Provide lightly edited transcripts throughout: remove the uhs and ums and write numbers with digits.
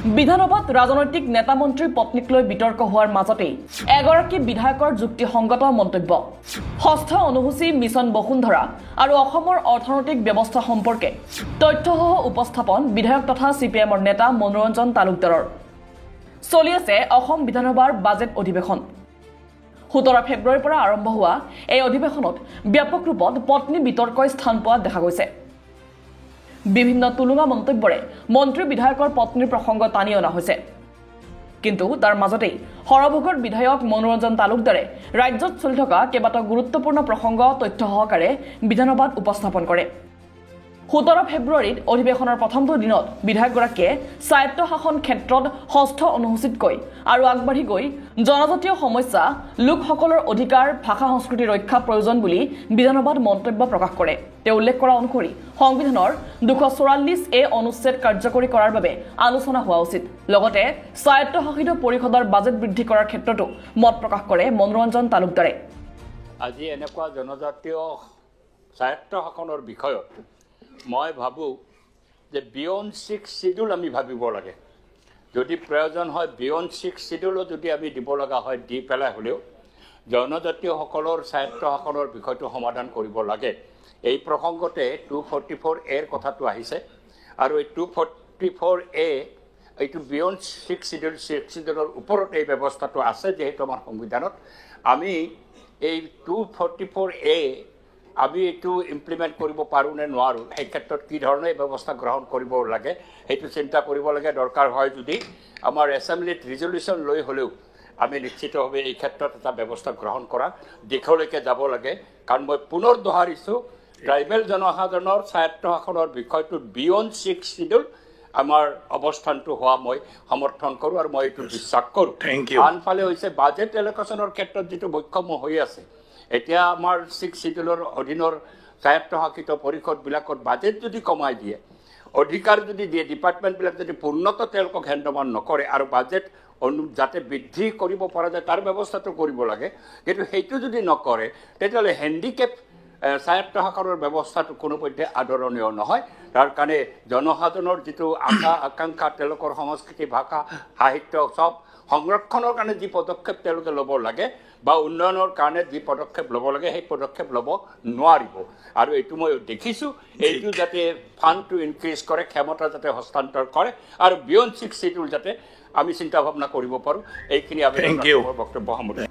বিধানসভাত ৰাজনৈতিক নেতা মন্ত্ৰীৰ পত্নীক লৈ বিতৰ্ক হোৱাৰ মাজতেই এগৰাকী বিধায়কৰ যুক্তিসংগত মন্তব্য ষষ্ঠ অনুসূচী মিছন বসুন্ধৰা আৰু অসমৰ অৰ্থনৈতিক ব্যৱস্থা সম্পৰ্কে তথ্যসহ উপস্থাপন বিধায়ক তথা চিপিএমৰ নেতা মনোৰঞ্জন তালুকদাৰৰ চলি আছে অসম বিধানসভাৰ বাজেট অধিৱেশন 17 ফেব্ৰুৱাৰীৰ পৰা আৰম্ভ হোৱা এই অধিৱেশনত ব্যাপক ৰূপত পত্নী বিতৰ্কই স্থান পোৱা দেখা গৈছে বিভিন্ন তুলুঙা মন্তব্যৰে মন্ত্ৰী বিধায়কৰ পত্নীৰ প্ৰসংগ টানি অনা হৈছে কিন্তু তাৰ মাজতেই হৰভোগৰ বিধায়ক মনোৰঞ্জন তালুকদাৰে ৰাজ্যত চলি থকা কেইবাটাও গুৰুত্বপূৰ্ণ প্ৰসংগ তথ্য সহকাৰে বিধানসভাত উপস্থাপন কৰে 17 ফেব্ৰুৱাৰীত অধিৱেশনৰ প্ৰথমটো দিনত বিধায়কগৰাকীয়ে স্বায়ত্ত শাসন ক্ষেত্ৰত ষষ্ঠ অনুসূচীতকৈ আৰু আগবাঢ়ি গৈ জনজাতীয় সমস্যা লোকসকলৰ অধিকাৰ ভাষা সংস্কৃতি ৰক্ষা প্ৰয়োজন বুলি বিধানসভাত মন্তব্য প্ৰকাশ কৰে তেওঁ উল্লেখ কৰা অনুসৰি সংবিধানৰ 244 এ অনুচ্ছেদ কাৰ্যকৰী কৰাৰ বাবে আলোচনা হোৱা উচিত লগতে স্বায়ত্ত শাসিত পৰিষদৰ বাজেট বৃদ্ধি কৰাৰ ক্ষেত্ৰতো মত প্ৰকাশ কৰে মনোৰঞ্জন তালুকদাৰে আজি এনেকুৱা জনজাতীয় স্বায়ত্ত শাসনৰ বিষয়ত মই ভাবো যে বিয়ন্ড 6 শিডিউল আমি ভাবিব লাগে যদি প্ৰয়োজন হয় বিয়ন্ড 6 শিডিউলো যদি আমি দিব লগা হয় দি পেলাই হ'লেও জনজাতীয়সকলৰ স্বায়ত্ত শাসনৰ বিষয়টো সমাধান কৰিব লাগে এই প্ৰসংগতে 244 এৰ কথাটো আহিছে আৰু এই 244 এ এইটো বিয়ন্ড 6 শিডিউলৰ ওপৰত এই ব্যৱস্থাটো আছে যেহেতু আমাৰ সংবিধানত আমি এই 244 এ আমি এইটো ইমপ্লিমেণ্ট কৰিব পাৰোঁ নে নোৱাৰোঁ এই ক্ষেত্ৰত কি ধৰণে ব্যৱস্থা গ্ৰহণ কৰিব লাগে সেইটো চিন্তা কৰিব লাগে দৰকাৰ হয় যদি আমাৰ এছেম্বলিত ৰিজলিউশ্যন লৈ হ'লেও আমি নিশ্চিতভাৱে এই ক্ষেত্ৰত এটা ব্যৱস্থা গ্ৰহণ কৰা দিশলৈকে যাব লাগে কাৰণ মই পুনৰ দোহাৰিছোঁ ট্ৰাইবেল জনসাধাৰণৰ স্বায়ত্ত শাসনৰ বিষয়টো বিয়ন্ড 6 শিডিউল আমাৰ অৱস্থানটো হোৱা মই সমৰ্থন কৰোঁ আৰু মই এইটো বিশ্বাস কৰোঁ আনফালে হৈছে বাজেট এল'কেশ্যনৰ ক্ষেত্ৰত যিটো বৈষম্য হৈ আছে এতিয়া আমাৰ 6 শিডিউলৰ অধীনৰ স্বায়ত্তশাসিত পৰিষদবিলাকত বাজেট যদি কমাই দিয়ে অধিকাৰ যদি দিয়ে ডিপাৰ্টমেণ্টবিলাক যদি পূৰ্ণতঃ তেওঁলোকক হেণ্ডঅভাৰ নকৰে আৰু বাজেট যাতে বৃদ্ধি কৰিব পৰা যায় তাৰ ব্যৱস্থাটো কৰিব লাগে কিন্তু সেইটো যদি নকৰে তেতিয়াহ'লে হেণ্ডিকেপ স্বায়ত্তশাসনৰ ব্যৱস্থাটো কোনোপধ্যে আদৰণীয় নহয় তাৰ কাৰণে জনসাধাৰণৰ যিটো আশা আকাংক্ষা তেওঁলোকৰ সংস্কৃতি ভাষা সাহিত্য চব সংৰক্ষণৰ কাৰণে যি পদক্ষেপ তেওঁলোকে ল'ব লাগে বা উন্নয়নৰ কাৰণে যি পদক্ষেপ ল'ব লাগে সেই পদক্ষেপ ল'ব নোৱাৰিব আৰু এইটো মই দেখিছোঁ এইটো যাতে ফাণ্ডটো ইনক্ৰিজ কৰে ক্ষমতা যাতে হস্তান্তৰ কৰে আৰু বিয়ন্ড 6 শিডিউল যাতে আমি চিন্তা ভাৱনা কৰিব পাৰোঁ এইখিনি আমি বক্তব্য সামৰিছোঁ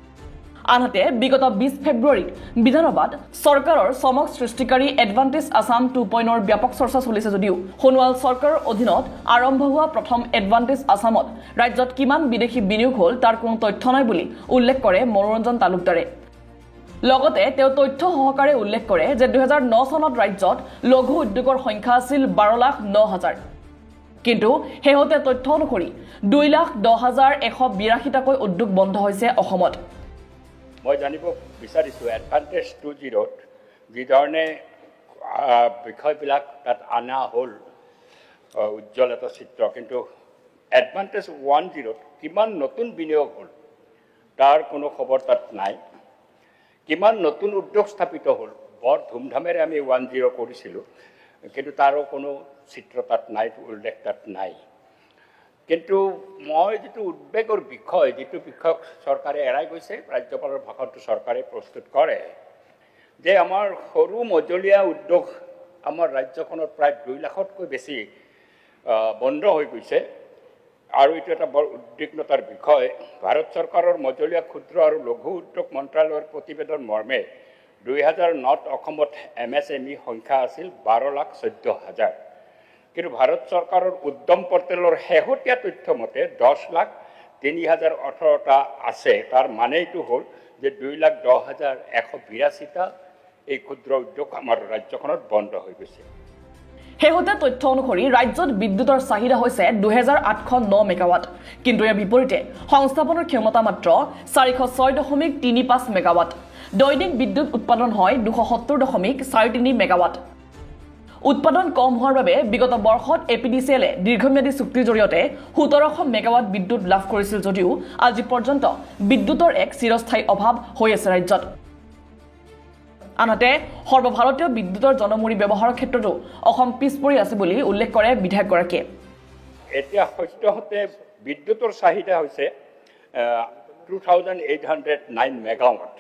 আনহাতে বিগত 20 ফেব্ৰুৱাৰীত বিধানসভাত চৰকাৰৰ চমক সৃষ্টিকাৰী এডভান্টেজ আসাম 2.0 ৰ ব্যাপক চৰ্চা চলিছে যদিও সোণোৱাল চৰকাৰৰ অধীনত আৰম্ভ হোৱা প্ৰথম এডভান্টেজ আসামত ৰাজ্যত কিমান বিদেশী বিনিয়োগ হ'ল তাৰ কোনো তথ্য নাই বুলি উল্লেখ কৰে মনোৰঞ্জন তালুকদাৰে লগতে তেওঁ তথ্য সহকাৰে উল্লেখ কৰে যে 2009 চনত ৰাজ্যত লঘু উদ্যোগৰ সংখ্যা আছিল 12,09,000 কিন্তু শেহতীয়া তথ্য অনুসৰি 2,10,182টাকৈ উদ্যোগ বন্ধ হৈছে অসমত মই জানিব বিচাৰিছোঁ এডভান্টেজ 2.0 যিধৰণে বিষয়বিলাক তাত অনা হ'ল উজ্জ্বল এটা চিত্ৰ কিন্তু এডভান্টেজ 1.0 কিমান নতুন বিনিয়োগ হ'ল তাৰ কোনো খবৰ তাত নাই কিমান নতুন উদ্যোগ স্থাপিত হ'ল বৰ ধুমধামেৰে আমি 1.0 কৰিছিলোঁ কিন্তু তাৰো কোনো চিত্ৰ তাত নাই উল্লেখ তাত নাই কিন্তু মই যিটো উদ্বেগৰ বিষয় যিটো বিষয়ক চৰকাৰে এৰাই গৈছে ৰাজ্যপালৰ ভাষণটো চৰকাৰে প্ৰস্তুত কৰে যে আমাৰ সৰু মজলীয়া উদ্যোগ আমাৰ ৰাজ্যখনত প্ৰায় 2 লাখতকৈ বেছি বন্ধ হৈ গৈছে আৰু এইটো এটা বৰ উদ্বিগ্নতাৰ বিষয় ভাৰত চৰকাৰৰ মজলীয়া ক্ষুদ্ৰ আৰু লঘু উদ্যোগ মন্ত্ৰালয়ৰ প্ৰতিবেদন মৰ্মে 2009ত অসমত MSME সংখ্যা আছিল 12,14,000 কিন্তু ভাৰত চৰকাৰৰ উদ্যম পৰ্টেলৰ শেহতীয়া তথ্য মতে 10,03,018টা আছে তাৰ মানে এইটো হ'ল যে 2,10,182টা এই ক্ষুদ্ৰ উদ্যোগ আমাৰ ৰাজ্যখনত বন্ধ হৈ গৈছে শেহতীয়া তথ্য অনুসৰি ৰাজ্যত বিদ্যুতৰ চাহিদা হৈছে 2,809 মেগাৱাট কিন্তু ইয়াৰ বিপৰীতে সংস্থাপনৰ ক্ষমতা মাত্ৰ 406.35 মেগাৱাট দৈনিক বিদ্যুৎ উৎপাদন হয় 270.43 মেগাৱাট উৎপাদন কম হোৱাৰ বাবে বিগত বৰ্ষত এপিডিচিএলে দীৰ্ঘম্যাদী চুক্তিৰ জৰিয়তে 1700 মেগাৱাট বিদ্যুৎ লাভ কৰিছিল যদিও আজি পৰ্যন্ত বিদ্যুতৰ এক চিৰস্থায়ী অভাৱ হৈ আছে ৰাজ্যত আনহাতে সৰ্বভাৰতীয় বিদ্যুতৰ জনমূৰি ব্যৱহাৰৰ ক্ষেত্ৰতো অসম পিছ পৰি আছে বুলি উল্লেখ কৰে বিধায়কগৰাকীয়ে এতিয়া সদ্যহতে বিদ্যুতৰ চাহিদা হৈছে 2809 মেগাৱাট,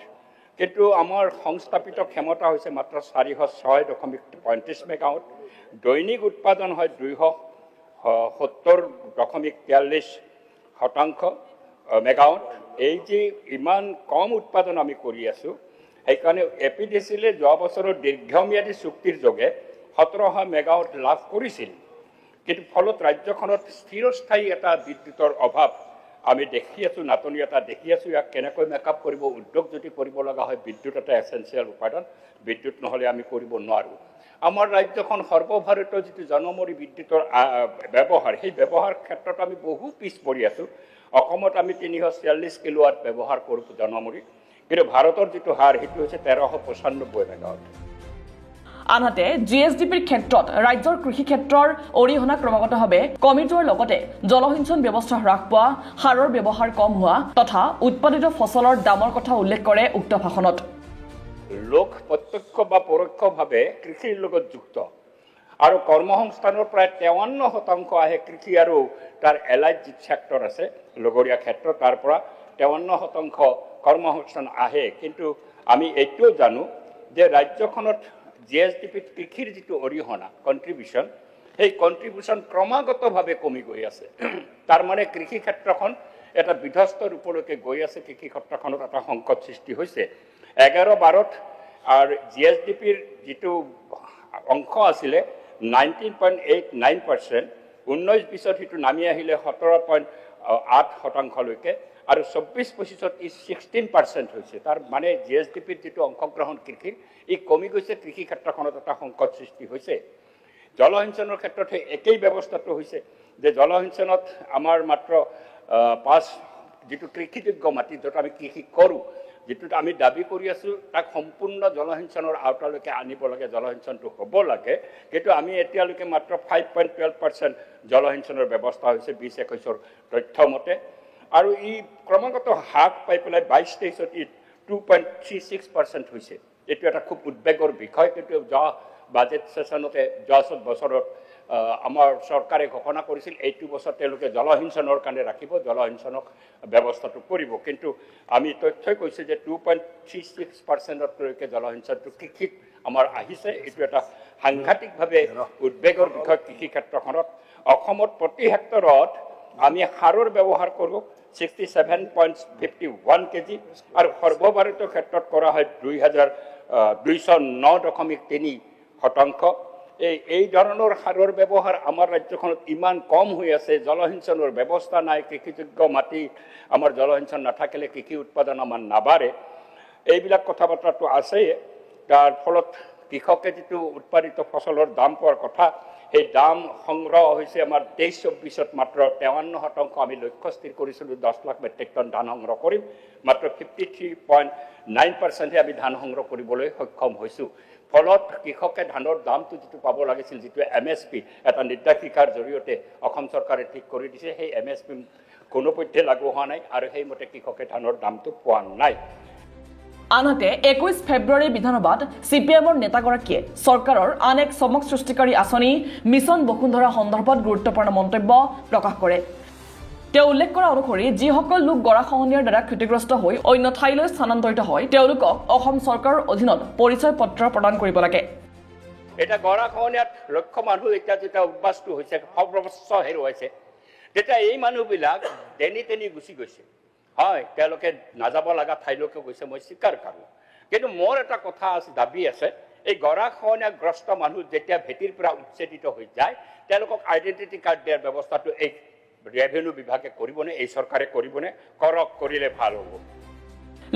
কিন্তু আমাৰ সংস্থাপিত ক্ষমতা হৈছে মাত্ৰ 406.35 মেগাৱাট। দৈনিক উৎপাদন হয় 270.43 শতাংশ মেগাৱাট। এই যে ইমান কম উৎপাদন আমি কৰি আছোঁ, সেইকাৰণে APDCL যোৱা বছৰৰ দীৰ্ঘম্যাদী চুক্তিৰ যোগে 1700 মেগাৱাট লাভ কৰিছিল, কিন্তু ফলত ৰাজ্যখনত স্থিৰস্থায়ী এটা বিদ্যুতৰ অভাৱ আমি দেখি আছোঁ, নাটনি এটা দেখি আছোঁ। ইয়াক কেনেকৈ মেকআপ কৰিব? উদ্যোগ যদি কৰিব লগা হয়, বিদ্যুৎ এটা এচেঞ্চিয়েল উপাদান, বিদ্যুৎ নহ'লে আমি কৰিব নোৱাৰোঁ। আমাৰ ৰাজ্যখন সৰ্বভাৰতীয় যিটো জনমূৰি বিদ্যুতৰ ব্যৱহাৰ, সেই ব্যৱহাৰ ক্ষেত্ৰত আমি বহু পিছ পৰি আছোঁ। অসমত আমি 340 কিলোৱাট ব্যৱহাৰ কৰোঁ জনমূৰি, কিন্তু ভাৰতৰ যিটো হাৰ সেইটো হৈছে 1395 মেগাৱাট। আনহাতে GSDPৰ ক্ষেত্ৰত ৰাজ্যৰ কৃষি ক্ষেত্ৰৰ অৰিহণা ক্ৰমাগতভাৱে কমি যোৱাৰ লগতে জলসিঞ্চন ব্যৱস্থা হ্ৰাস পোৱা, সাৰৰ ব্যৱহাৰ কম হোৱা তথা উৎপাদিত ফচলৰ দামৰ কথা উল্লেখ কৰে উক্ত ভাষণত। লোক প্ৰত্যক্ষ বা পৰোক্ষভাৱে কৃষিৰ লগত যুক্ত আৰু কৰ্মসংস্থানৰ প্ৰায় 53% আহে কৃষি আৰু তাৰ এলাইড যি ছেক্টৰ আছে লগৰীয়া ক্ষেত্ৰ, তাৰ পৰা 53% কৰ্মসংস্থান আহে। কিন্তু আমি এইটোও জানো যে ৰাজ্যখনত GSDPত কৃষিৰ যিটো অৰিহণা কণ্ট্ৰিবিউশ্যন, সেই কণ্ট্ৰিবিউশ্যন ক্ৰমাগতভাৱে কমি গৈ আছে। তাৰমানে কৃষি ক্ষেত্ৰখন এটা বিধ্বস্ত ৰূপলৈকে গৈ আছে, কৃষি ক্ষেত্ৰখনত এটা সংকট সৃষ্টি হৈছে। 11-12 আৰু GSDPৰ যিটো অংশ আছিলে 19.89%, 19-20 সেইটো নামি আহিলে 17.8% আৰু 24-25 ই 16% হৈছে। তাৰ মানে GSDPৰ যিটো অংশগ্ৰহণ কৃষিৰ ই কমি গৈছে, কৃষি ক্ষেত্ৰখনত এটা সংকট সৃষ্টি হৈছে। জলসিঞ্চনৰ ক্ষেত্ৰত সেই একেই ব্যৱস্থাটো হৈছে যে জলসিঞ্চনত আমাৰ মাত্ৰ 5 যিটো কৃষিযোগ্য মাটি, য'ত আমি কৃষি কৰোঁ, যিটোত আমি দাবী কৰি আছোঁ তাক সম্পূৰ্ণ জলসিঞ্চনৰ আওতালৈকে আনিব লাগে, জলসিঞ্চনটো হ'ব লাগে, কিন্তু আমি এতিয়ালৈকে মাত্ৰ 5.12% জলসিঞ্চনৰ ব্যৱস্থা হৈছে 2021 তথ্য মতে। আৰু ই ক্ৰমাগত হ্ৰাস পাই পেলাই 22-23 ই 2.36% হৈছে। এইটো এটা খুব উদ্বেগৰ বিষয়, কিন্তু যোৱা বাজেট ছেশ্যনতে যোৱা বছৰত আমাৰ চৰকাৰে ঘোষণা কৰিছিল এইটো বছৰ তেওঁলোকে জলসিঞ্চনৰ কাৰণে ৰাখিব, জলসিঞ্চনক ব্যৱস্থাটো কৰিব, কিন্তু আমি তথ্যই কৈছে যে 2.36%লৈকে জলসিঞ্চনটো কৃষিত আমাৰ আহিছে। এইটো এটা সাংঘাতিকভাৱে উদ্বেগৰ বিষয় কৃষি ক্ষেত্ৰখনত। অসমত প্ৰতি হেক্টৰত আমি সাৰৰ ব্যৱহাৰ কৰোঁ 67.51 কেজি আৰু সৰ্বভাৰতীয় ক্ষেত্ৰত কৰা হয় 2,209.3 শতাংশ। এই ধৰণৰ সাৰৰ ব্যৱহাৰ আমাৰ ৰাজ্যখনত ইমান কম হৈ আছে, জলসিঞ্চনৰ ব্যৱস্থা নাই, কৃষিযোগ্য মাটি আমাৰ জলসিঞ্চন নাথাকিলে কৃষি উৎপাদন আমাৰ নাবাঢ়ে। এইবিলাক কথা বতৰাটো আছেই। তাৰ ফলত কৃষকে যিটো উৎপাদিত ফচলৰ দাম পোৱাৰ কথা, সেই দাম সংগ্ৰহ হৈছে আমাৰ 23-24 মাত্ৰ 53%। আমি লক্ষ্য স্থিৰ কৰিছিলোঁ 10 লাখ মেট্ৰিক টন ধান সংগ্ৰহ কৰিম, মাত্ৰ 53.9%হে আমি ধান সংগ্ৰহ কৰিবলৈ সক্ষম হৈছোঁ। ফলত কৃষকে ধানৰ দামটো যিটো পাব লাগিছিল, যিটো MSP এটা নিৰ্দেশিকাৰ জৰিয়তে অসম চৰকাৰে ঠিক কৰি দিছে, সেই MSP কোনোপধ্যে লাগু হোৱা নাই আৰু সেইমতে কৃষকে ধানৰ দামটো পোৱা নাই। আনহাতে 21 ফেব্ৰুৱাৰী বিধানসভাত CPMৰ নেতাগৰাকীয়ে চৰকাৰৰ আন এক চমক সৃষ্টিকাৰী আঁচনি মিছন বসুন্ধৰা সন্দৰ্ভত গুৰুত্বপূৰ্ণ মন্তব্য প্ৰকাশ কৰে। তেওঁ উল্লেখ কৰা অনুসৰি যিসকল লোক গৰাখহনীয়াৰ দ্বাৰা ক্ষতিগ্ৰস্ত হৈ অন্য ঠাইলৈ স্থানান্তৰিত হয় তেওঁলোকক অসম চৰকাৰৰ অধীনত পৰিচয় পত্ৰ প্ৰদান কৰিব লাগে। এটা গৰাখহনীয়াত লক্ষ মানুহ এতিয়া যেতিয়া উদ্বাস্তু হৈছে, সৰ্বস্ব হেৰুৱাইছে, তেতিয়া এই মানুহবিলাক তেনি গুচি গৈছে। হয়, তেওঁলোকে নাযাব লগা ঠাইলৈকে গৈছে, মই স্বীকাৰ কৰোঁ, কিন্তু মোৰ এটা কথা আছে, দাবী আছে, এই গৰাখহনীয়াগ্ৰস্ত মানুহ যেতিয়া ভেটিৰ পৰা উচ্ছেদিত হৈ যায়, তেওঁলোকক আইডেণ্টিটি কাৰ্ড দিয়াৰ ব্যৱস্থাটো এই ৰেভিনিউ বিভাগে কৰিবনে, এই চৰকাৰে কৰিবনে? কৰক, কৰিলে ভাল হ'ব।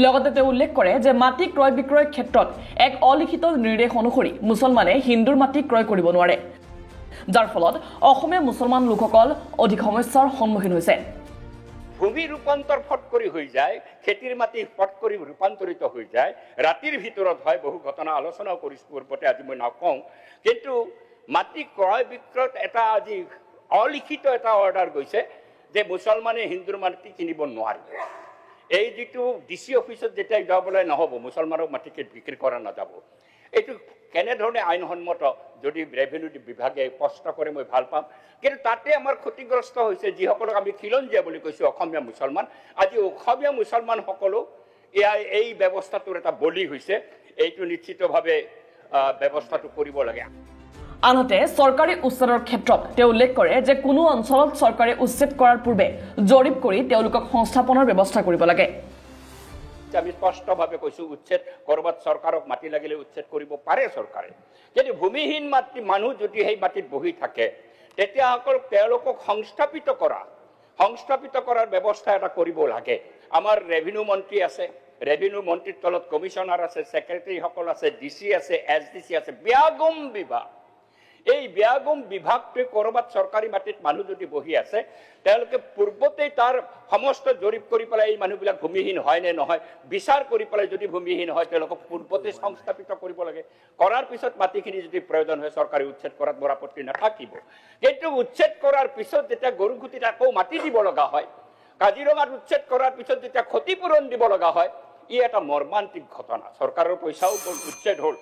লগতে তেওঁ উল্লেখ কৰে যে মাটি ক্ৰয় বিক্ৰয়ৰ ক্ষেত্ৰত এক অলিখিত নিৰ্দেশ অনুসৰি মুছলমানে হিন্দুৰ মাটি ক্ৰয় কৰিব নোৱাৰে, যাৰ ফলত অসমীয়া মুছলমান লোকসকল অধিক সমস্যাৰ সন্মুখীন হৈছে। ভূমি ৰূপান্তৰ ফট কৰি হৈ যায়, খেতিৰ মাটি ফট কৰি ৰূপান্তৰিত হৈ যায়, ৰাতিৰ ভিতৰত হয়। বহু ঘটনা আলোচনাও কৰিছোঁ পূৰ্বতে, আজি মই নকওঁ, কিন্তু মাটি ক্ৰয় বিক্ৰয়ত এটা আজি অলিখিত এটা অৰ্ডাৰ গৈছে যে মুছলমানে হিন্দুৰ মাটি কিনিব নোৱাৰে। এই যিটো DC অফিচত যেতিয়া যাবলৈ নহ'ব, মুছলমানক মাটি বিক্ৰী কৰা নাযাব, এইটো কেনেধৰণে আইনসন্মত যদি ৰেভিনিউ বিভাগে স্পষ্ট কৰে মই ভাল পাম কিন্তু তাতে আমাৰ ক্ষতিগ্ৰস্ত হৈছে যিসকলক আমি খিলঞ্জীয়া বুলি কৈছোঁ অসমীয়া মুছলমান আজি অসমীয়া মুছলমানসকলো এই ব্যৱস্থাটোৰ এটা বলি হৈছে এইটো নিশ্চিতভাৱে ব্যৱস্থাটো কৰিব লাগে আনহাতে চৰকাৰী উচ্ছেদৰ ক্ষেত্ৰত তেওঁ উল্লেখ কৰে যে কোনো অঞ্চলত চৰকাৰে উচ্ছেদ কৰাৰ পূৰ্বে জৰীপ কৰি তেওঁলোকক সংস্থাপনৰ ব্যৱস্থা কৰিব লাগে আমি স্পষ্টভাৱে কৈছোঁ উচ্ছেদ ক'ৰবাত চৰকাৰক মাটি লাগিলে উচ্ছেদ কৰিব পাৰে চৰকাৰে যদি ভূমিহীন মানুহ যদি সেই মাটিত বহি থাকে তেতিয়া অকল তেওঁলোকক সংস্থাপিত কৰাৰ ব্যৱস্থা এটা কৰিব লাগে আমাৰ ৰেভিনিউ মন্ত্ৰী আছে ৰেভিনিউ মন্ত্ৰীৰ তলত কমিশ্যনাৰ আছে ছেক্ৰেটাৰীসকল আছে ডিচি আছে এছডিচি আছে ব্যাগম বিভাগ এই ব্যাগম বিভাগটোৱে ক'ৰবাত চৰকাৰী মাটিত মানুহ যদি বহি আছে তেওঁলোকে পূৰ্বতেই তাৰ সমস্ত জৰীপ কৰি পেলাই এই মানুহবিলাক ভূমিহীন হয় নে নহয় বিচাৰ কৰি পেলাই যদি ভূমিহীন হয় তেওঁলোকক পূৰ্বতে সংস্থাপিত কৰিব লাগে কৰাৰ পিছত মাটিখিনি যদি প্ৰয়োজন হয় চৰকাৰে উচ্ছেদ কৰাত বৰ আপত্তি নাথাকিব কিন্তু উচ্ছেদ কৰাৰ পিছত যেতিয়া গৰুগুটিত আকৌ মাটি দিব লগা হয় কাজিৰঙাত উচ্ছেদ কৰাৰ পিছত যেতিয়া ক্ষতিপূৰণ দিব লগা হয় ই এটা মৰ্মান্তিক ঘটনা চৰকাৰৰ পইচাও উচ্ছেদ হ'ল